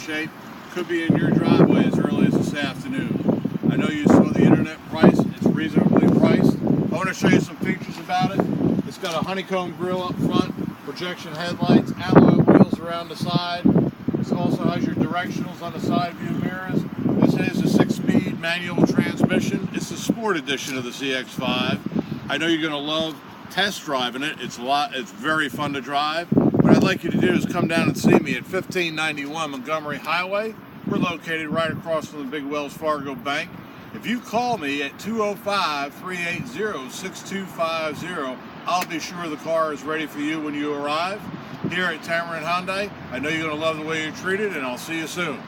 shape. Could be in your driveway as early as this afternoon. I know you saw the internet price. It's reasonably priced. I want to show you some features about it. It's got a honeycomb grille up front, projection headlights, alloy wheels around the side. This also has your directionals on the side view mirrors. This is a 6-speed manual transmission. It's the sport edition of the CX-5. I know you're going to love test driving it. It's very fun to drive. What I'd like you to do is come down and see me at 1591 Montgomery Highway. We're located right across from the big Wells Fargo Bank. If you call me at 205-380-6250, I'll be sure the car is ready for you when you arrive. Here at Tameron Hyundai, I know you're going to love the way you're treated, and I'll see you soon.